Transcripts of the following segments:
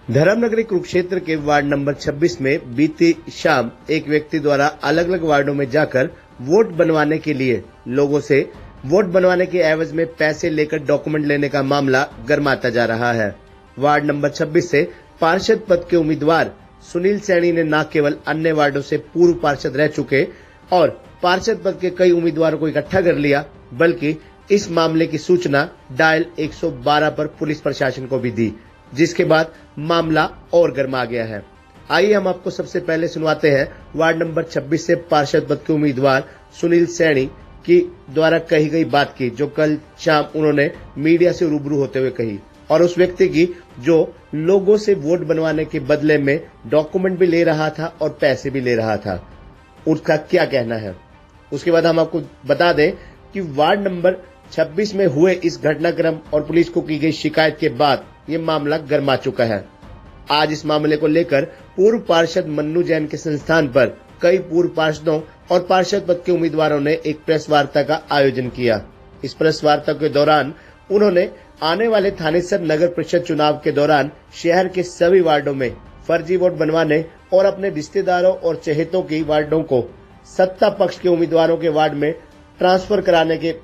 धर्मनगरी कुरुक्षेत्र के ward number 26 में बीती शाम एक व्यक्ति द्वारा अलग अलग वार्डों में जाकर वोट बनवाने के लिए लोगों से वोट बनवाने के एवज में पैसे लेकर डॉक्यूमेंट लेने का मामला गरमाता जा रहा है। वार्ड नंबर 26 से पार्षद पद के उम्मीदवार सुनील सैनी ने न केवल अन्य वार्डों से पूर्व पार्षद रह चुके और पार्षद पद के कई उम्मीदवारों को इकट्ठा कर लिया, बल्कि इस मामले की सूचना डायल 112 पर पुलिस प्रशासन को भी दी, जिसके बाद मामला और गर्मा गया है। आइए हम आपको सबसे पहले सुनवाते हैं वार्ड नंबर 26 से पार्षद पद के उम्मीदवार सुनील सैनी की द्वारा कही गई बात की, जो कल शाम उन्होंने मीडिया से रूबरू होते हुए कही, और उस व्यक्ति की जो लोगों से वोट बनवाने के बदले में डॉक्यूमेंट भी ले रहा था और पैसे भी ले रहा था, उसका क्या कहना है। उसके बाद हम आपको बता दें कि वार्ड नंबर 26 में हुए इस घटनाक्रम और पुलिस को की गई शिकायत के बाद ये मामला गर्मा चुका है। आज इस मामले को लेकर पूर्व पार्षद मन्नू जैन के संस्थान पर कई पूर्व पार्षदों और पार्षद पद के उम्मीदवारों ने एक प्रेस वार्ता का आयोजन किया। इस प्रेस वार्ता के दौरान उन्होंने आने वाले थानेसर नगर परिषद चुनाव के दौरान शहर के सभी वार्डों में फर्जी वोट बनवाने और अपने रिश्तेदारों और चहेतों की वार्डों को सत्ता पक्ष के उम्मीदवारों के वार्ड में ट्रांसफर कराने के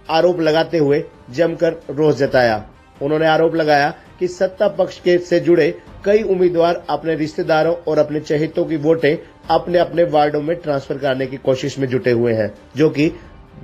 आरोप लगाते हुए जमकर रोष जताया। उन्होंने आरोप लगाया कि सत्ता पक्ष के से जुड़े कई उम्मीदवार अपने रिश्तेदारों और अपने चहेतों की वोटें अपने अपने वार्डों में ट्रांसफर कराने की कोशिश में जुटे हुए हैं, जो कि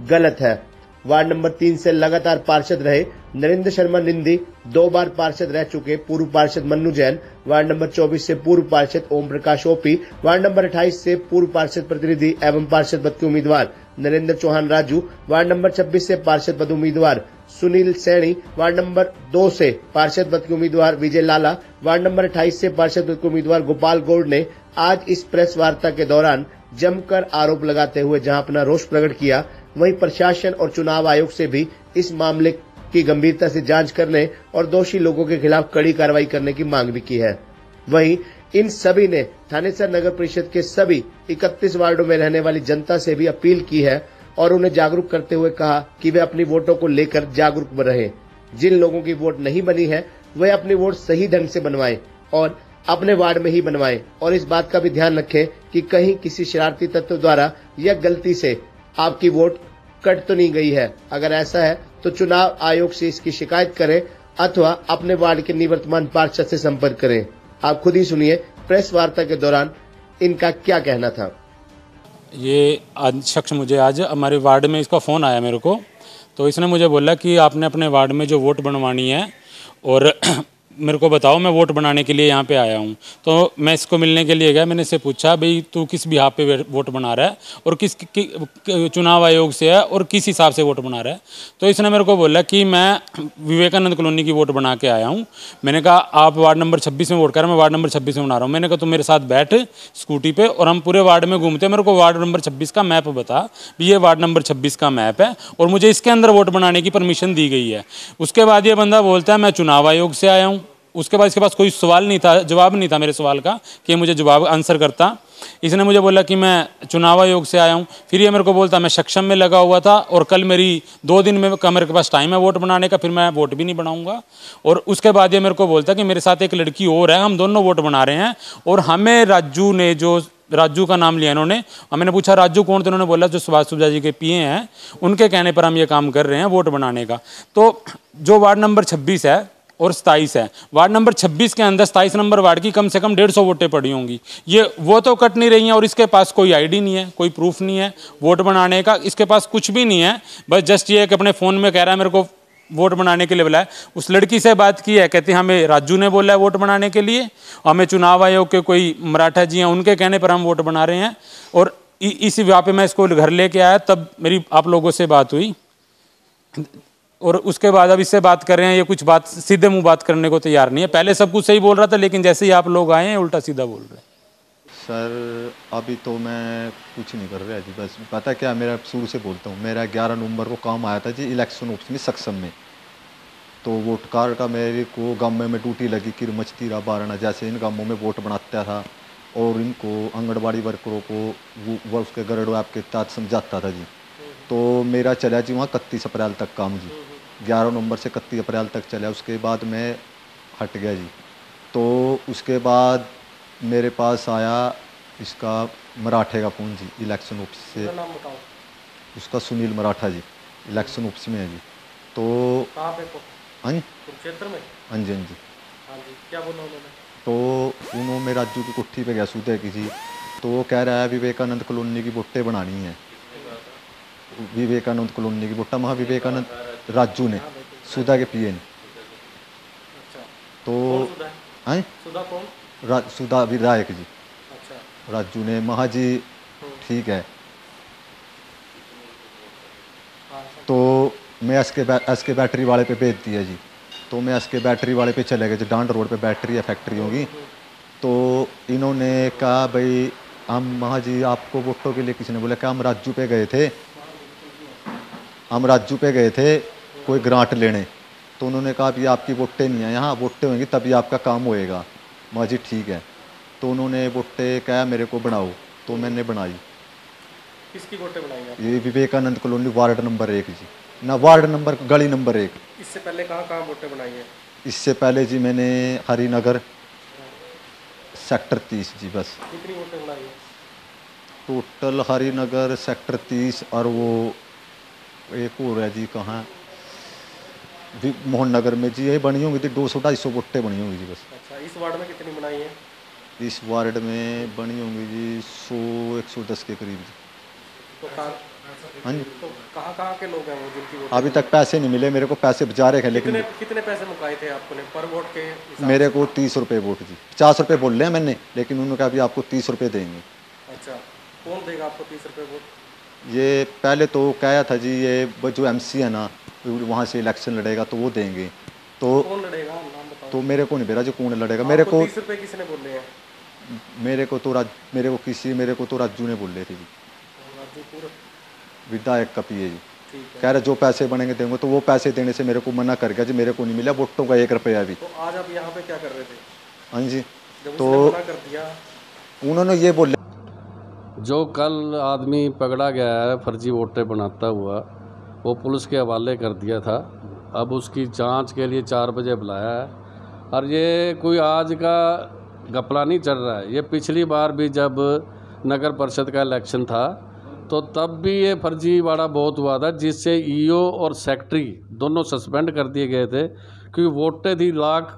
गलत है। वार्ड नंबर 3 से लगातार पार्षद रहे नरेंद्र शर्मा निंदी, 2 बार पार्षद रह चुके पूर्व पार्षद मन्नू जैन, वार्ड नंबर 24 से पूर्व पार्षद Om Prakash OP, ward number 28 से पूर्व पार्षद प्रतिनिधि एवं पार्षद पद के उम्मीदवार नरेंद्र चौहान राजू, वार्ड नंबर 26 से पार्षद पद उम्मीदवार सुनील सैनी, वार्ड नंबर 2 से पार्षद पद के उम्मीदवार विजय लाला, वार्ड नंबर 28 से पार्षद पद के उम्मीदवार गोपाल गौड़ ने आज इस प्रेस वार्ता के दौरान जमकर आरोप लगाते हुए जहां अपना रोष प्रकट किया, वहीं प्रशासन और चुनाव आयोग से भी इस मामले की गंभीरता से जांच करने और दोषी लोगों के खिलाफ कड़ी कार्रवाई करने की मांग भी की है। वहीं इन सभी ने थानेसर नगर परिषद के सभी 31 वार्डों में रहने वाली जनता से भी अपील की है और उन्हें जागरूक करते हुए कहा कि वे अपनी वोटों को लेकर जागरूक रहे। जिन लोगों की वोट नहीं बनी है वे अपनी वोट सही ढंग से बनवाएं और अपने वार्ड में ही बनवाएं, और इस बात का भी ध्यान रखें कि कहीं किसी शरारती तत्व द्वारा या गलती से आपकी वोट कट तो नहीं गई है। अगर ऐसा है तो चुनाव आयोग से इसकी शिकायत करें अथवा अपने वार्ड के निवर्तमान पार्षद से संपर्क करें। आप खुद ही सुनिए प्रेस वार्ता के दौरान इनका क्या कहना था। ये शख्स मुझे आज हमारे वार्ड में इसका फ़ोन आया मेरे को, तो इसने मुझे बोला कि आपने अपने वार्ड में जो वोट बनवानी है और मेरे को बताओ, मैं वोट बनाने के लिए यहाँ पे आया हूँ। तो मैं इसको मिलने के लिए गया, मैंने इससे पूछा भाई तू किस बिहाफ पे वोट बना रहा है और चुनाव आयोग से है और किस हिसाब से वोट बना रहा है। तो इसने मेरे को बोला कि मैं विवेकानंद कॉलोनी की वोट बना के आया हूँ। मैंने कहा आप वार्ड नंबर 26 में वोट कर, मैं वार्ड नंबर 26 में बना रहा हूँ। मैंने कहा तुम मेरे साथ बैठ स्कूटी पर और हम पूरे वार्ड में घूमते, मेरे को वार्ड नंबर 26 का मैप बता, ये वार्ड नंबर 26 का मैप है और मुझे इसके अंदर वोट बनाने की परमिशन दी गई है। उसके बाद ये बंदा बोलता है मैं चुनाव आयोग से आया हूँ। उसके बाद इसके पास कोई सवाल नहीं था, जवाब नहीं था मेरे सवाल का कि मुझे जवाब आंसर करता। इसने मुझे बोला कि मैं चुनाव आयोग से आया हूँ। फिर ये मेरे को बोलता मैं सक्षम में लगा हुआ था और कल मेरी 2 दिन में का मेरे के पास टाइम है वोट बनाने का, फिर मैं वोट भी नहीं बनाऊंगा। और उसके बाद ये मेरे को बोलता कि मेरे साथ एक लड़की और है, हम दोनों वोट बना रहे हैं। और हमें राजू का नाम लिया इन्होंने। मैंने पूछा राजू कौन, तो उन्होंने बोला जो सुभाष सुब्जा जी के पीए हैं, उनके कहने पर हम ये काम कर रहे हैं वोट बनाने का। तो जो वार्ड नंबर 26 है और 27 है, वार्ड नंबर 26 के अंदर 27 नंबर वार्ड की कम से कम 150 वोटें पड़ी होंगी। ये वो तो कट नहीं रही हैं और इसके पास कोई आईडी नहीं है, कोई प्रूफ नहीं है वोट बनाने का, इसके पास कुछ भी नहीं है। बस जस्ट ये कि अपने फ़ोन में कह रहा है मेरे को वोट बनाने के लिए बुलाया। उस लड़की से बात की है, कहती है हमें राजू ने बोला है वोट बनाने के लिए, हमें चुनाव आयोग के कोई मराठा जी हैं उनके कहने पर हम वोट बना रहे हैं। और इसी वहाँ पे मैं इसको घर लेके आया, तब मेरी आप लोगों से बात हुई और उसके बाद अब इससे बात कर रहे हैं। ये कुछ बात सीधे मुंह बात करने को तैयार नहीं है। पहले सब कुछ सही बोल रहा था, लेकिन जैसे ही आप लोग आए हैं उल्टा सीधा बोल रहे हैं। सर अभी तो मैं कुछ नहीं कर रहा जी, बस पता क्या, मेरा शुरू से बोलता हूँ, मेरा 11 नवंबर को काम आया था जी इलेक्शन ऑफिस में सक्षम में। तो वोट कार्ड का मेरे को गाँव में ड्यूटी लगी कि मचती रहा बारना, जैसे इन गाँवों में वोट बनाता था और इनको आंगनबाड़ी वर्करों को वो उसके गरड़ आपके तहत समझाता था जी। तो मेरा चला जी वहाँ 31 अप्रैल तक काम जी, 11 नवंबर से 31 अप्रैल तक चला। उसके बाद मैं हट गया जी। तो तो उसके बाद मेरे पास आया इसका मराठे का फ़ोन जी, इलेक्शन ऑफिस से। नाम बताओ। उसका सुनील मराठा जी, इलेक्शन ऑफिस में है जी। तो कहाँ पे? हाँ जी, कुरुक्षेत्र में। हाँ जी, हाँ जी। हाँ जी, क्या बोला उन्होंने? तो उन्होंने राजू की कोठी पे गया सूदे की जी। तो वो कह रहा है विवेकानंद कॉलोनी की वोटें बनानी है। विवेकानंद कॉलोनी की वोटा महा विवेकानंद राजू ने, सुधा के पिए ने। अच्छा, तो कौन सुधा है? हाँ, सुधा कौन? सुधा विधायक जी। अच्छा। राजू ने महा जी ठीक है। हाँ, तो मैं एस के बैटरी वाले पे भेज दिया जी। तो मैं एस के बैटरी वाले पे चले गए जो डांड रोड पे बैटरी या फैक्ट्री होगी। तो इन्होंने कहा भाई हम महा जी आपको वोटों के लिए किसी ने बोला कि हम राजू पे गए थे, हम राजू पे गए थे कोई ग्रांट लेने। तो उन्होंने कहा भी आपकी वोटें नहीं है यहाँ, वोटें होंगी तभी आपका काम होएगा। महा जी ठीक है। तो उन्होंने वोटें कहा मेरे को बनाओ, तो मैंने बनाई। किसकी वोटें बनाई आप? ये विवेकानंद कॉलोनी वार्ड नंबर 1 जी, ना वार्ड नंबर गली नंबर 1। इससे पहले कहाँ कहाँ वोटें बनाई है? इससे पहले जी मैंने हरिनगर सेक्टर 30 जी बस। कितनी वोटें बनाई है? टोटल हरिनगर सेक्टर 30 और वो एक और है जी कहाँ मोहन नगर में जी, ये बनी होंगी थी 200-250 वोटें बनी होंगी जी बस। अच्छा, इस वार्ड में कितनी बनाई है? इस वार्ड में बनी होंगी जी 100-110 के करीब जी। तो कहाँ हाँ जी, तो कहाँ के लोग हैं वो जिनकी वोट? अभी तक पैसे नहीं मिले मेरे को, पैसे बचा रहे हैं लेकिन कितने पैसे मुकाए थे आपने पर वोट के हिसाब मेरे से? को 30 रुपये वोट जी, 50 रुपये बोल रहे हैं मैंने, लेकिन उन्होंने कहा अभी आपको 30 रुपये देंगे। अच्छा, कौन देगा आपको 30 रुपये वोट? ये पहले तो कहा था जी ये जो एमसी है ना वहाँ से इलेक्शन लड़ेगा तो वो देंगे। तो कौन लड़ेगा, नाम बताओ। तो मेरे को नहीं बेरा जो कौन लड़ेगा मेरे को 30 रुपये किसने बोले हैं? मेरे को तो राजू ने बोल रहे थे जी, राजूपुर विधायक का पिए जी। ठीक है। कह रहे जो पैसे बनेंगे देंगे, तो वो पैसे देने से मेरे को मना कर गया जी, मेरे को नहीं मिला वोटों का 1 रुपया भी। तो आज आप यहाँ पे क्या कर रहे थे हाँ जी, जब तो उसने मना कर दिया? उन्होंने ये बोला जो कल आदमी पकड़ा गया है फर्जी वोटें बनाता हुआ, वो पुलिस के हवाले कर दिया था। अब उसकी जांच के लिए 4 बजे बुलाया है। और ये कोई आज का घपला नहीं चल रहा है, ये पिछली बार भी जब नगर परिषद का इलेक्शन था तो तब भी ये फर्जीवाड़ा बहुत हुआ था, जिससे ईओ और सेक्रेटरी दोनों सस्पेंड कर दिए गए थे, क्योंकि वोटें थी लाख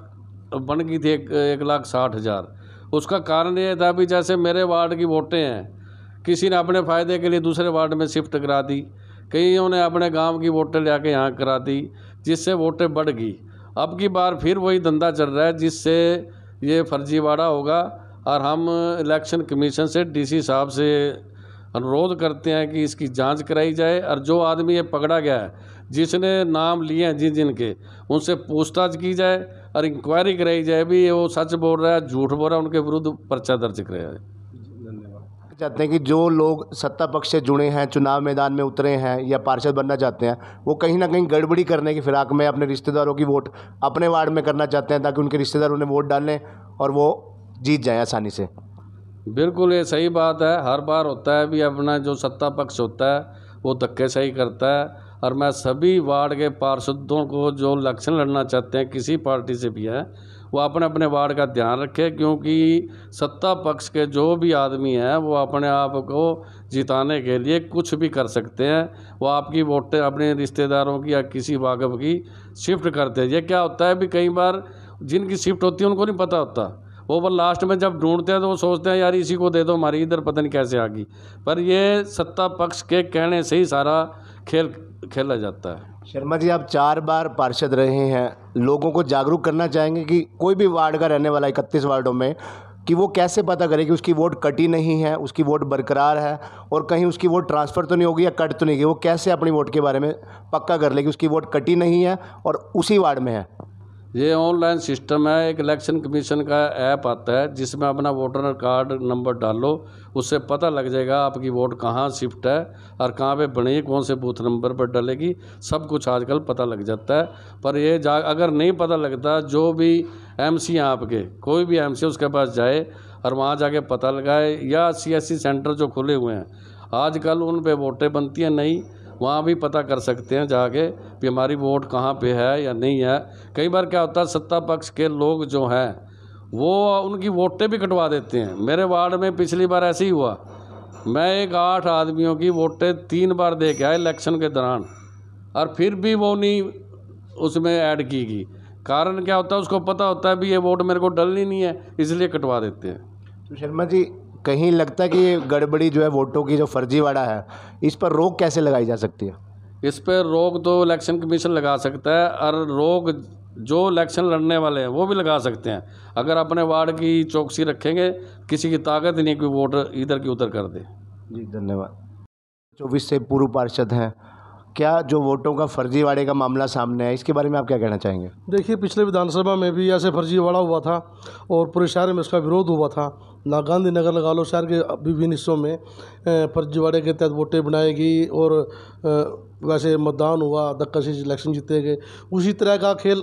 बन गई थी 1,60,000। उसका कारण ये था भी जैसे मेरे वार्ड की वोटें हैं, किसी ने अपने फ़ायदे के लिए दूसरे वार्ड में शिफ्ट करा दी, कईयों ने अपने गांव की वोटें लेके यहाँ करा दी, जिससे वोटें बढ़ गई। अब की बार फिर वही धंधा चल रहा है, जिससे ये फर्जीवाड़ा होगा। और हम इलेक्शन कमीशन से डीसी साहब से अनुरोध करते हैं कि इसकी जांच कराई जाए, और जो आदमी ये पकड़ा गया है, जिसने नाम लिए हैं जिनके, उनसे पूछताछ की जाए और इंक्वायरी कराई जाए भी वो सच बोल रहा है झूठ बोल रहा है, उनके विरुद्ध पर्चा दर्ज कराया जाए। चाहते हैं कि जो लोग सत्ता पक्ष से जुड़े हैं, चुनाव मैदान में उतरे हैं या पार्षद बनना चाहते हैं, वो कहीं ना कहीं गड़बड़ी करने की फिराक में अपने रिश्तेदारों की वोट अपने वार्ड में करना चाहते हैं, ताकि उनके रिश्तेदार उन्हें वोट डालें और वो जीत जाए आसानी से। बिल्कुल ये सही बात है, हर बार होता है भी अपना जो सत्ता पक्ष होता है वो धक्केशाही करता है। और मैं सभी वार्ड के पार्षदों को जो इलेक्शन लड़ना चाहते हैं किसी पार्टी से भी है, वो अपने अपने वार्ड का ध्यान रखें, क्योंकि सत्ता पक्ष के जो भी आदमी हैं वो अपने आप को जिताने के लिए कुछ भी कर सकते हैं। वो आपकी वोटें अपने रिश्तेदारों की या किसी वाकफ की शिफ्ट करते हैं। ये क्या होता है भी कई बार जिनकी शिफ्ट होती है उनको नहीं पता होता, वो लास्ट में जब ढूंढते हैं तो वो सोचते हैं यार इसी को दे दो, हमारी इधर पता नहीं कैसे आ गई। पर ये सत्ता पक्ष के कहने से ही सारा खेल खेला जाता है। शर्मा जी, आप 4 बार पार्षद रहे हैं, लोगों को जागरूक करना चाहेंगे कि कोई भी वार्ड का रहने वाला 31 वार्डों में, कि वो कैसे पता करे कि उसकी वोट कटी नहीं है, उसकी वोट बरकरार है और कहीं उसकी वोट ट्रांसफ़र तो नहीं होगी या कट तो नहीं गई, वो कैसे अपनी वोट के बारे में पक्का कर ले कि उसकी वोट कटी नहीं है और उसी वार्ड में है? ये ऑनलाइन सिस्टम है, एक इलेक्शन कमीशन का ऐप आता है जिसमें अपना वोटर कार्ड नंबर डालो, उससे पता लग जाएगा आपकी वोट कहाँ शिफ्ट है और कहाँ पे बनी है, कौन से बूथ नंबर पर डलेगी, सब कुछ आजकल पता लग जाता है। पर ये अगर नहीं पता लगता, जो भी एमसी हैं आपके, कोई भी एमसी उसके पास जाए और वहाँ जाके पता लगाए, या CSC सेंटर जो खुले हुए हैं आजकल उन पे वोटें बनती हैं नहीं, वहाँ भी पता कर सकते हैं जाके कि हमारी वोट कहाँ पे है या नहीं है। कई बार क्या होता है सत्ता पक्ष के लोग जो हैं वो उनकी वोटें भी कटवा देते हैं। मेरे वार्ड में पिछली बार ऐसे ही हुआ, मैं एक 8 आदमियों की वोटें 3 बार दे के आया इलेक्शन के दौरान, और फिर भी वो नहीं उसमें ऐड की गई। कारण क्या होता है, उसको पता होता है भी ये वोट मेरे को डलनी नहीं है, इसलिए कटवा देते हैं। तो शर्मा जी, कहीं लगता है कि ये गड़बड़ी जो है वोटों की, जो फर्जीवाड़ा है, इस पर रोक कैसे लगाई जा सकती है? इस पर रोक तो इलेक्शन कमीशन लगा सकता है, और रोक जो इलेक्शन लड़ने वाले हैं वो भी लगा सकते हैं। अगर अपने वार्ड की चौकसी रखेंगे, किसी की ताकत नहीं कि वोट इधर की उधर कर दे। जी धन्यवाद। 24 से पूर्व पार्षद हैं, क्या जो वोटों का फर्जीवाड़े का मामला सामने है, इसके बारे में आप क्या कहना चाहेंगे? देखिए, पिछले विधानसभा में भी ऐसे फर्जीवाड़ा हुआ था और पूरे शहर में इसका विरोध हुआ था। ना गांधीनगर लगा लो, शहर के विभिन्न हिस्सों में फर्जीवाड़े के तहत वोटें बनाई गई और वैसे मतदान हुआ, धक्का से इलेक्शन जीते गए। उसी तरह का खेल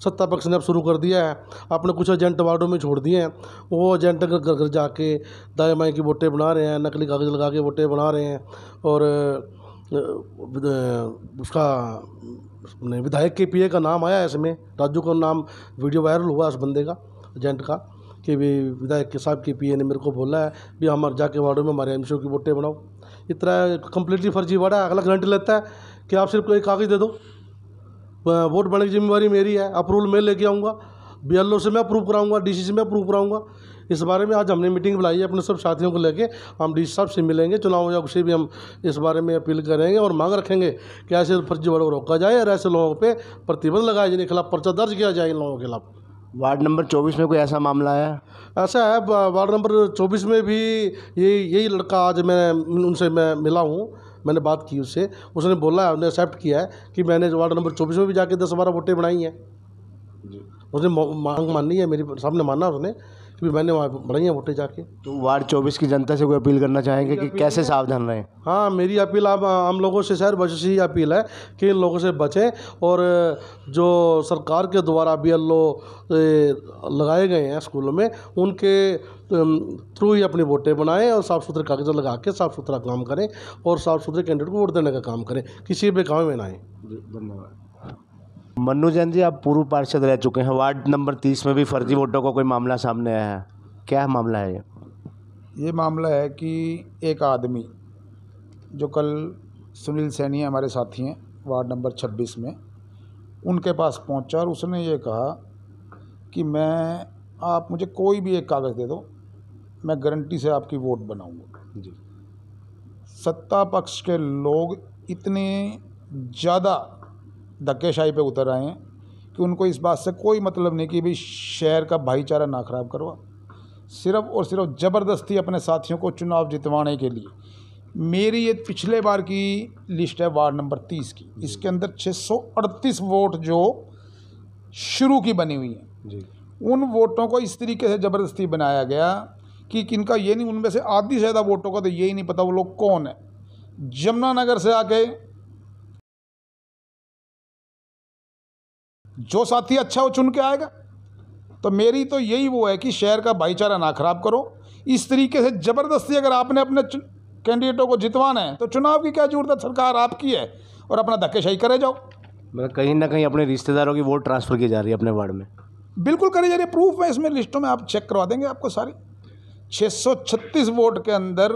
सत्ता पक्ष ने अब शुरू कर दिया है। आपने कुछ एजेंट वार्डों में छोड़ दिए हैं, वो एजेंट घर घर जाके दाएँ बाएँ की वोटें बना रहे हैं, नकली कागज़ लगा के वोटें बना रहे हैं। और उसका विधायक के पीए का नाम आया है इसमें, राजू का नाम वीडियो वायरल हुआ उस बंदे का, एजेंट का, कि भी विधायक के साहब के पीए ने मेरे को बोला है भी हमारे जाके वार्डों में हमारे एमसीओ की वोटें बनाओ। इतना कम्प्लीटली फर्जीवाड़ा है। अगला गारंटी लेता है कि आप सिर्फ कोई कागज़ दे दो, वोट बनाने की जिम्मेवारी मेरी है, अप्रूवल मैं लेके आऊँगा, BLO से मैं अप्रूव कराऊँगा, DC से मैं अप्रूव कराऊँगा। इस बारे में आज हमने मीटिंग बुलाई है अपने सब साथियों को लेके। हम DC साहब से मिलेंगे, चुनाव आयोग से भी हम इस बारे में अपील करेंगे और मांग रखेंगे कि ऐसे फर्जीवाड़ों को रोका जाए और ऐसे लोगों पे प्रतिबंध लगाया, जिनके खिलाफ पर्चा दर्ज किया जाए इन लोगों के खिलाफ। वार्ड नंबर 24 में कोई ऐसा मामला है? ऐसा है, वार्ड नंबर 24 में भी यही लड़का, आज मैं उनसे मिला हूँ, मैंने बात की उससे, उसने बोला है, उसने एक्सेप्ट किया है कि मैंने वार्ड नंबर 24 में भी जाके 10-12 वोटें बनाई हैं। उसने मांग मानी है, मेरी सामने माना उसने कि मैंने वहाँ बनाई हैं वोटें जाके। तो वार्ड 24 की जनता से कोई अपील करना चाहेंगे कि कैसे सावधान रहें? हाँ, मेरी अपील आप हम लोगों से, शहर बच्चों से ही अपील है कि इन लोगों से बचें और जो सरकार के द्वारा BLO लगाए गए हैं स्कूलों में, उनके थ्रू ही अपनी वोटें बनाएं और साफ़ सुथरे कागज़ लगा के साफ़ सुथरा काम करें और साफ़ सुथरे कैंडिडेट को वोट देने का काम करें, किसी बेकाम में ना आए। धन्यवाद। मन्नू जैन जी, आप पूर्व पार्षद रह चुके हैं, वार्ड नंबर 30 में भी फर्जी वोटों का कोई मामला सामने आया है, क्या मामला है ये मामला है कि एक आदमी जो कल सुनील सैनी हमारे साथी हैं वार्ड नंबर 26 में, उनके पास पहुंचा और उसने ये कहा कि आप मुझे कोई भी एक कागज़ दे दो, मैं गारंटी से आपकी वोट बनाऊंगा। जी, सत्ता पक्ष के लोग इतने ज़्यादा धक्केशाही पे उतर आए हैं कि उनको इस बात से कोई मतलब नहीं कि भाई शहर का भाईचारा ना खराब करवा, सिर्फ और सिर्फ ज़बरदस्ती अपने साथियों को चुनाव जितवाने के लिए। मेरी ये पिछले बार की लिस्ट है वार्ड नंबर 30 की, इसके अंदर 638 वोट जो शुरू की बनी हुई हैं जी, उन वोटों को इस तरीके से ज़बरदस्ती बनाया गया कि किनका ये नहीं, उनमें से आधी से ज़्यादा वोटों का तो यही नहीं पता वो लोग कौन है। जमुनानगर से आके जो साथी अच्छा वो चुन के आएगा। तो मेरी तो यही वो है कि शहर का भाईचारा ना खराब करो। इस तरीके से ज़बरदस्ती अगर आपने अपने कैंडिडेटों को जितवाना है तो चुनाव की क्या जरूरत है, सरकार आपकी है और अपना धक्केशाही करे जाओ। मतलब कहीं ना कहीं अपने रिश्तेदारों की वोट ट्रांसफ़र की जा रही है अपने वार्ड में। बिल्कुल करी जा रही है, प्रूफ है इसमें, लिस्टों में आप चेक करवा देंगे आपको सारी। 636 वोट के अंदर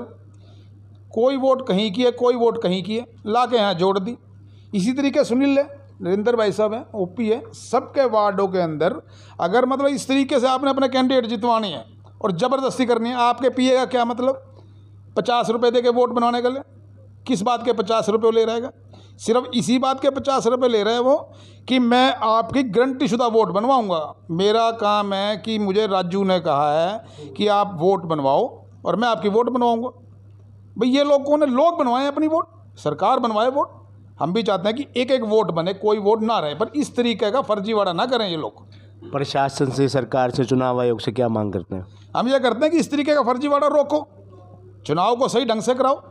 कोई वोट कहीं की है, कोई वोट कहीं की है, ला के यहाँ जोड़ दी। इसी तरीके सुनील है, नरेंद्र भाई साहब हैं, OP है, सबके वार्डों के अंदर अगर मतलब इस तरीके से आपने अपने कैंडिडेट जितवाने हैं और ज़बरदस्ती करनी है, आपके पीए का क्या मतलब 50 रुपये दे के वोट बनाने के लिए? किस बात के 50 रुपये ले रहेगा? सिर्फ इसी बात के 50 रुपये ले रहे हैं वो कि मैं आपकी गारंटी शुदा वोट बनवाऊंगा। मेरा काम है कि मुझे राजू ने कहा है कि आप वोट बनवाओ और मैं आपकी वोट बनवाऊंगा। भाई ये लोग कौन है? लोग बनवाएं अपनी वोट, सरकार बनवाए वोट। हम भी चाहते हैं कि एक एक वोट बने, कोई वोट ना रहे, पर इस तरीके का फर्जीवाड़ा ना करें ये लोग। प्रशासन से, सरकार से, चुनाव आयोग से क्या मांग करते हैं? हम ये करते हैं कि इस तरीके का फर्जीवाड़ा रोको, चुनाव को सही ढंग से कराओ।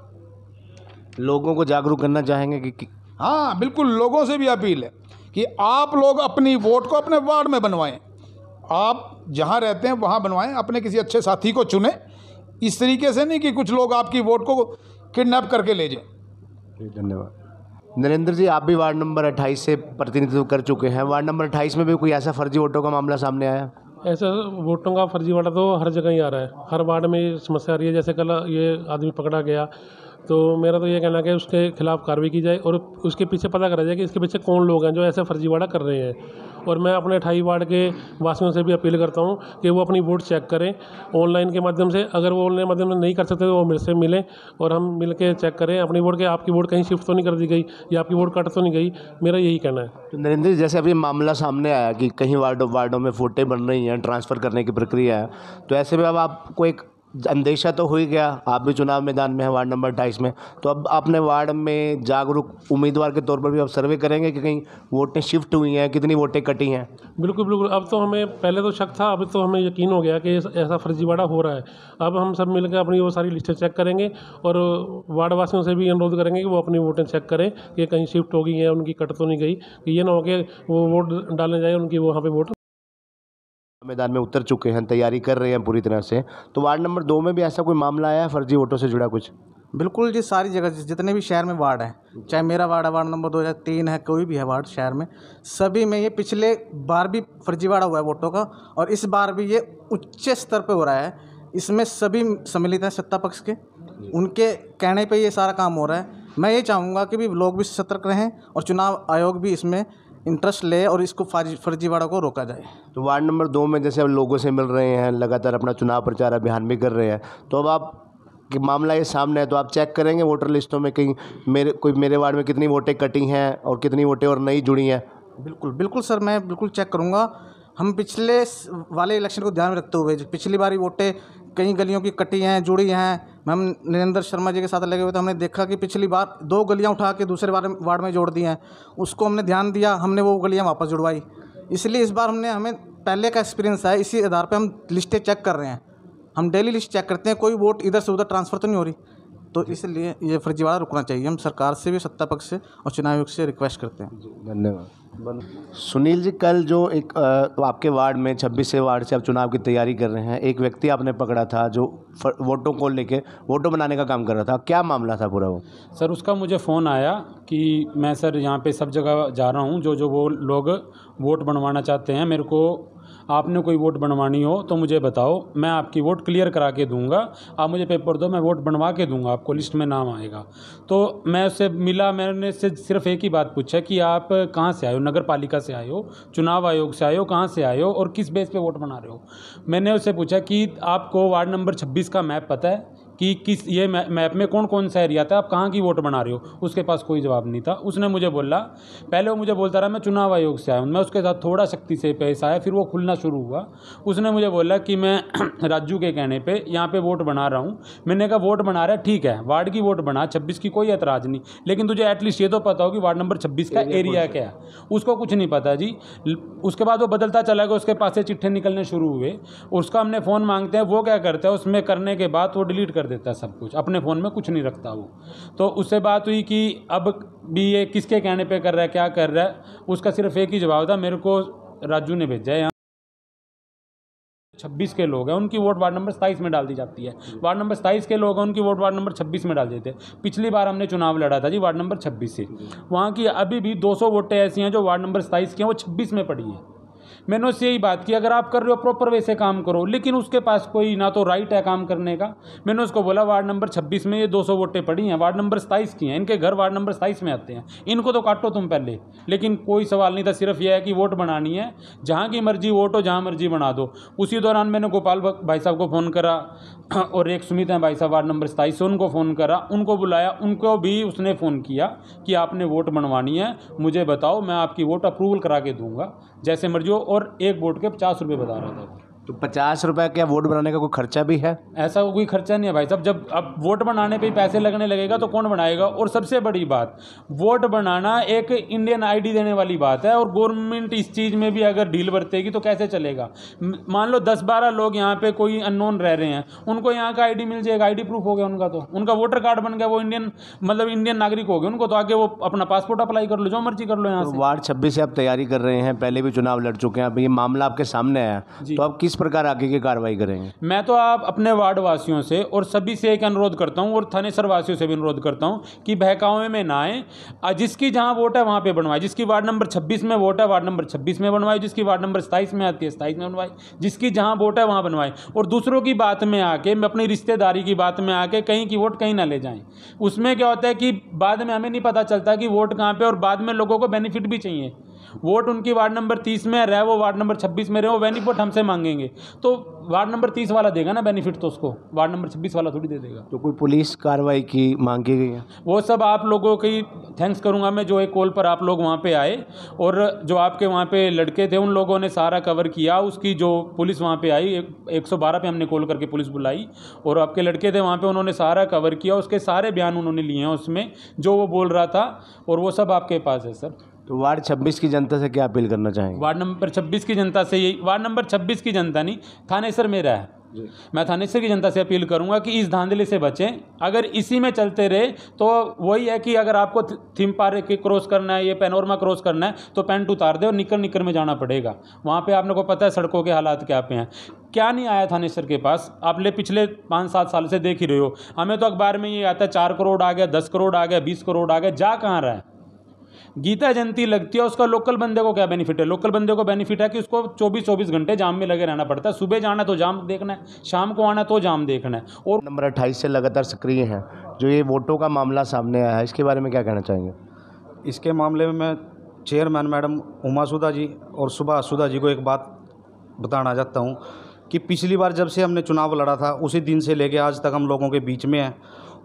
लोगों को जागरूक करना चाहेंगे कि हाँ बिल्कुल, लोगों से भी अपील है कि आप लोग अपनी वोट को अपने वार्ड में बनवाएं, आप जहाँ रहते हैं वहाँ बनवाएं, अपने किसी अच्छे साथी को चुनें। इस तरीके से नहीं कि कुछ लोग आपकी वोट को किडनैप करके ले जाएं। धन्यवाद। नरेंद्र जी, आप भी वार्ड नंबर 28 से प्रतिनिधित्व कर चुके हैं, वार्ड नंबर 28 में भी कोई ऐसा फर्जी वोटों का मामला सामने आया? ऐसा वोटों का फर्जीवाड़ा तो हर जगह ही आ रहा है, हर वार्ड में ये समस्या आ रही है। जैसे कल ये आदमी पकड़ा गया, तो मेरा तो ये कहना है कि उसके खिलाफ कार्रवाई की जाए और उसके पीछे पता करा जाए कि इसके पीछे कौन लोग हैं जो ऐसा फर्जीवाड़ा कर रहे हैं। और मैं अपने 28 वार्ड के वासियों से भी अपील करता हूँ कि वो अपनी वोट चेक करें ऑनलाइन के माध्यम से। अगर वो ऑनलाइन माध्यम से नहीं कर सकते तो वो मेरे से मिलें और हम मिल के चेक करें अपनी वोट के, आपकी वोट कहीं शिफ्ट तो नहीं कर दी गई या आपकी वोट कट तो नहीं गई। मेरा यही कहना है। तो नरेंद्र जी, जैसे अभी मामला सामने आया कि कहीं वार्डों में वोटें बन रही हैं, ट्रांसफ़र करने की प्रक्रिया है, तो ऐसे में अब आपको एक अंदेशा तो हो ही गया, आप भी चुनाव मैदान में हैं वार्ड नंबर 28 में, तो अब अपने वार्ड में जागरूक उम्मीदवार के तौर पर भी आप सर्वे करेंगे कि कहीं वोटें शिफ्ट हुई हैं, कितनी वोटें कटी हैं? बिल्कुल बिल्कुल, अब तो हमें, पहले तो शक था, अब तो हमें यकीन हो गया कि ऐसा फर्जीवाड़ा हो रहा है। अब हम सब मिलकर अपनी वो सारी लिस्टें चेक करेंगे और वार्ड वासियों से भी अनुरोध करेंगे कि वो अपनी वोटें चेक करें कि कहीं शिफ्ट हो गई हैं, उनकी कट तो नहीं गई, कि ये ना हो कि वो वोट डालने जाए उनकी वहाँ पे वोट। मैदान में उतर चुके हैं, तैयारी कर रहे हैं पूरी तरह से, तो वार्ड नंबर 2 में भी ऐसा कोई मामला आया है फर्जी वोटों से जुड़ा कुछ? बिल्कुल जी, सारी जगह जितने भी शहर में वार्ड हैं, चाहे मेरा वार्ड है, वार्ड नंबर 2 या 3 है, कोई भी है वार्ड शहर में, सभी में ये पिछले बार भी फर्जीवाड़ा हुआ है वोटों का और इस बार भी ये उच्च स्तर पे हो रहा है। इसमें सभी सम्मिलित हैं सत्ता पक्ष के, उनके कहने पे ये सारा काम हो रहा है। मैं ये चाहूँगा कि भी लोग भी सतर्क रहें और चुनाव आयोग भी इसमें इंटरेस्ट ले और इसको फर्जीवाड़ा को रोका जाए। तो वार्ड नंबर 2 में जैसे अब लोगों से मिल रहे हैं, लगातार अपना चुनाव प्रचार अभियान भी कर रहे हैं, तो अब आप कि मामला ये सामने है तो आप चेक करेंगे वोटर लिस्टों में कहीं मेरे वार्ड में कितनी वोटें कटी हैं और कितनी वोटें और नई जुड़ी हैं? बिल्कुल बिल्कुल सर, मैं बिल्कुल चेक करूँगा। हम पिछले वाले इलेक्शन को ध्यान में रखते हुए, पिछली बारी वोटें कई गलियों की कटी हैं, जुड़ी हैं, हम नरेंद्र शर्मा जी के साथ लगे हुए थे, हमने देखा कि पिछली बार 2 गलियां उठा के दूसरे वार्ड में जोड़ दी हैं, उसको हमने ध्यान दिया, हमने वो गलियां वापस जुड़वाई। इसलिए इस बार हमें पहले का एक्सपीरियंस है, इसी आधार पे हम लिस्टें चेक कर रहे हैं, हम डेली लिस्ट चेक करते हैं, कोई वोट इधर से उधर ट्रांसफ़र तो नहीं हो रही। तो इसलिए ये फर्जीवाड़ा रुकना चाहिए। हम सरकार से भी, सत्ता पक्ष से और चुनाव आयोग से रिक्वेस्ट करते हैं। धन्यवाद। सुनील जी, कल जो एक आपके वार्ड में 26वें वार्ड से आप चुनाव की तैयारी कर रहे हैं, एक व्यक्ति आपने पकड़ा था जो वोटों को लेके वोटों बनाने का काम कर रहा था, क्या मामला था पूरा वो? सर, उसका मुझे फ़ोन आया कि मैं सर यहाँ पे सब जगह जा रहा हूँ, जो वो लोग वोट बनवाना चाहते हैं, मेरे को आपने कोई वोट बनवानी हो तो मुझे बताओ, मैं आपकी वोट क्लियर करा के दूंगा, आप मुझे पेपर दो, मैं वोट बनवा के दूंगा, आपको लिस्ट में नाम आएगा। तो मैं उससे मिला, मैंने उससे सिर्फ एक ही बात पूछा कि आप कहाँ से आए हो, नगर पालिका से आए हो, चुनाव आयोग से आए हो, कहाँ से आए हो और किस बेस पे वोट बना रहे हो। मैंने उससे पूछा कि आपको वार्ड नंबर 26 का मैप पता है कि किस ये मैप में कौन कौन सा एरिया था, आप कहाँ की वोट बना रहे हो। उसके पास कोई जवाब नहीं था। उसने मुझे बोला, पहले वो मुझे बोलता रहा मैं चुनाव आयोग से आया हूँ, मैं उसके साथ थोड़ा सख्ती से पेश आया, फिर वो खुलना शुरू हुआ। उसने मुझे बोला कि मैं राजू के कहने पे यहाँ पे वोट बना रहा हूँ। मैंने कहा वोट बना रहा है, ठीक है, वार्ड की वोट बना, 26 की कोई एतराज़ नहीं, लेकिन तुझे एटलीस्ट ये तो पता हो कि वार्ड नंबर 26 का एरिया क्या है। उसको कुछ नहीं पता जी। उसके बाद वो बदलता चला गया, उसके पास से चिट्ठे निकलने शुरू हुए, उसका हमने फ़ोन मांगते हैं, वो क्या करता है, उसमें करने के बाद वो डिलीट कर देता है सब कुछ, अपने फ़ोन में कुछ नहीं रखता वो। तो उससे बात हुई कि अब भी ये किसके कहने पे कर रहा है, क्या कर रहा है। उसका सिर्फ एक ही जवाब था, मेरे को राजू ने भेजा है, यहाँ 26 के लोग हैं, उनकी वोट वार्ड नंबर 27 में डाल दी जाती है। वार्ड नंबर 27 के लोग हैं, उनकी वोट वार्ड नंबर 26 में डाल देते हैं। पिछली बार हमने चुनाव लड़ा था जी वार्ड नंबर 26 से, वहाँ की अभी भी 200 वोटें ऐसी हैं जो वार्ड नंबर 27 की हैं, वो 26 में पड़ी हैं। मैंने उससे यही बात की, अगर आप कर रहे हो प्रॉपर वे से काम करो, लेकिन उसके पास कोई ना तो राइट है काम करने का। मैंने उसको बोला वार्ड नंबर 26 में ये 200 वोटें पड़ी हैं, वार्ड नंबर 27 की हैं, इनके घर वार्ड नंबर 27 में आते हैं, इनको तो काटो तुम पहले। लेकिन कोई सवाल नहीं था, सिर्फ यह है कि वोट बनानी है, जहाँ की मर्जी वोट हो, जहाँ मर्जी बना दो। उसी दौरान मैंने गोपाल भाई साहब को फ़ोन करा और एक सुमित हैं भाई साहब वार्ड नंबर 27 से, उनको फ़ोन करा, उनको बुलाया, उनको भी उसने फ़ोन किया कि आपने वोट बनवानी है, मुझे बताओ, मैं आपकी वोट अप्रूवल करा के दूंगा जैसे मर्जी हो। और एक वोट के 50 रुपये बता रहा था। तो 50 रुपये क्या वोट बनाने का कोई खर्चा भी है? ऐसा कोई खर्चा नहीं है भाई साहब, जब अब वोट बनाने पे ही पैसे लगने लगेगा तो कौन बनाएगा। और सबसे बड़ी बात, वोट बनाना एक इंडियन आईडी देने वाली बात है, और गवर्नमेंट इस चीज़ में भी अगर ढील बरतेगी तो कैसे चलेगा। मान लो 10-12 लोग यहाँ पे कोई अननोन रह रहे हैं, उनको यहाँ का आईडी मिल जाएगा, आईडी प्रूफ हो गया उनका, तो उनका वोटर कार्ड बन गया, वो इंडियन नागरिक हो गए, उनको तो आगे वो अपना पासपोर्ट अप्लाई कर लो, जो मर्जी कर लो यहाँ से। वार्ड 26 से आप तैयारी कर रहे हैं, पहले भी चुनाव लड़ चुके हैं, अब ये मामला आपके सामने आया, तो आप किस प्रकार आगे की कार्रवाई करेंगे? मैं तो आप अपने वार्ड वासियों से और सभी से एक अनुरोध करता हूं और थानेसर वासियों से भी अनुरोध करता हूं कि बहकावे में ना आए। जिसकी जहां वोट है वहां पे बनवाए, जिसकी वार्ड नंबर 26 में वोट है वार्ड नंबर 26 में बनवाए, जिसकी वार्ड नंबर 27 में आती है 27 में बनवाए, जिसकी जहां वोट है वहां बनवाए। और दूसरों की बात में आके, अपनी रिश्तेदारी की बात में आके कहीं की वोट कहीं ना ले जाएं। उसमें क्या होता है कि बाद में हमें नहीं पता चलता कि वोट कहाँ पे, और बाद में लोगों को बेनिफिट भी चाहिए। वोट उनकी वार्ड नंबर 30 में रहे, वो वार्ड नंबर 26 में रहे, वो बेनिफिट हमसे मांगेंगे तो वार्ड नंबर 30 वाला देगा ना बेनिफिट, तो उसको वार्ड नंबर 26 वाला थोड़ी दे देगा। तो कोई पुलिस कार्रवाई की मांग की गई है? वो सब आप लोगों की थैंक्स करूंगा मैं, जो एक कॉल पर आप लोग वहाँ पे आए और जो आपके वहाँ पे लड़के थे उन लोगों ने सारा कवर किया। उसकी जो पुलिस वहाँ पे आई, 112 पे हमने कॉल करके पुलिस बुलाई और आपके लड़के थे वहाँ पे, उन्होंने सारा कवर किया। उसके सारे बयान उन्होंने लिए हैं उसमें, जो वो बोल रहा था, और वो सब आपके पास है सर। तो वार्ड 26 की जनता से क्या अपील करना चाहेंगे? वार्ड नंबर 26 की जनता से यही, वार्ड नंबर 26 की जनता नहीं, थानेसर मेरा है, मैं थानेसर की जनता से अपील करूंगा कि इस धांधली से बचें। अगर इसी में चलते रहे तो वही है कि अगर आपको थिम्पारे के क्रॉस करना है, ये पैनोरमा क्रॉस करना है, तो पैंट उतार दे और निकर में जाना पड़ेगा। वहाँ पे आपने को पता है सड़कों के हालात क्या पे हैं। क्या नहीं आया थानेसर के पास, आप पिछले 5-7 साल से देख ही रहे हो। हमें तो अखबार में ये आता है 4 करोड़ आ गया, 10 करोड़ आ गया, 20 करोड़ आ गया, जा कहाँ रहा है। गीता जयंती लगती है, उसका लोकल बंदे को क्या बेनिफिट है? लोकल बंदे को बेनिफिट है कि उसको 24-24 घंटे जाम में लगे रहना पड़ता है। सुबह जाना तो जाम देखना है, शाम को आना तो जाम देखना है। और नंबर 28 से लगातार सक्रिय हैं, जो ये वोटों का मामला सामने आया है, इसके बारे में क्या कहना चाहेंगे? इसके मामले में मैं चेयरमैन मैडम उमा सुधा जी और सुबह सुधा जी को एक बात बताना चाहता हूँ कि पिछली बार जब से हमने चुनाव लड़ा था उसी दिन से लेके आज तक हम लोगों के बीच में हैं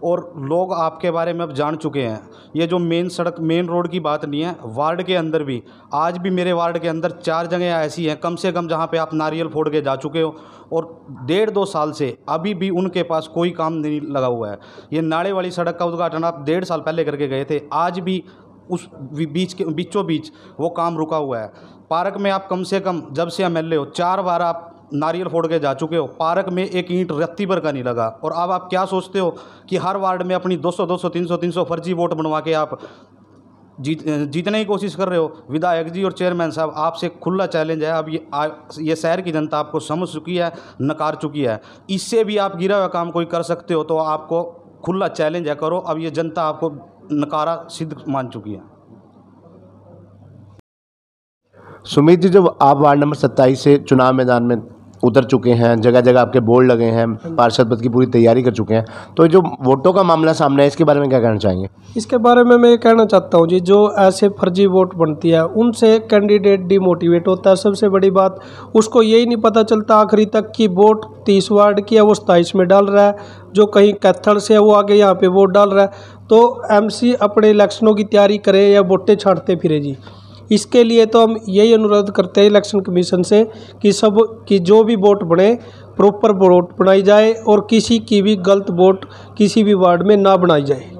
और लोग आपके बारे में अब जान चुके हैं। ये जो मेन सड़क, मेन रोड की बात नहीं है, वार्ड के अंदर भी, आज भी मेरे वार्ड के अंदर 4 जगह ऐसी हैं कम से कम जहाँ पे आप नारियल फोड़ के जा चुके हो और 1.5-2 साल से अभी भी उनके पास कोई काम नहीं लगा हुआ है। ये नाले वाली सड़क का उद्घाटन आप 1.5 साल पहले करके गए थे, आज भी उस बीचों बीच वो काम रुका हुआ है। पार्क में आप कम से कम जब से MLA हो 4 बार आप नारियल फोड़ के जा चुके हो, पार्क में एक ईंट रत्ती भर का नहीं लगा। और अब आप क्या सोचते हो कि हर वार्ड में अपनी 200-200, 300-300 फर्जी वोट बनवा के आप जीतने की कोशिश कर रहे हो। विधायक जी और चेयरमैन साहब, आपसे खुला चैलेंज है। अब ये शहर की जनता आपको समझ चुकी है, नकार चुकी है। इससे भी आप गिरा हुआ काम कोई कर सकते हो तो आपको खुला चैलेंज है, करो। अब ये जनता आपको नकारा सिद्ध मान चुकी है। सुमित जी, जब आप वार्ड नंबर 27 से चुनाव मैदान में उतर चुके हैं, जगह जगह आपके बोर्ड लगे हैं, पार्षद पद की पूरी तैयारी कर चुके हैं, तो जो वोटों का मामला सामने है इसके बारे में क्या कहना चाहेंगे? इसके बारे में मैं ये कहना चाहता हूँ जी, जो ऐसे फर्जी वोट बनती है उनसे कैंडिडेट डिमोटिवेट होता है। सबसे बड़ी बात, उसको यही नहीं पता चलता आखिरी तक कि वोट 30 वार्ड की है वो 27 में डाल रहा है, जो कहीं कैथल से है वो आगे यहाँ पे वोट डाल रहा है। तो MC अपने इलेक्शनों की तैयारी करे या वोटें छांटते फिरे जी। इसके लिए तो हम यही अनुरोध करते हैं इलेक्शन कमीशन से कि जो भी वोट बने प्रॉपर वोट बनाई जाए और किसी की भी गलत वोट किसी भी वार्ड में ना बनाई जाए।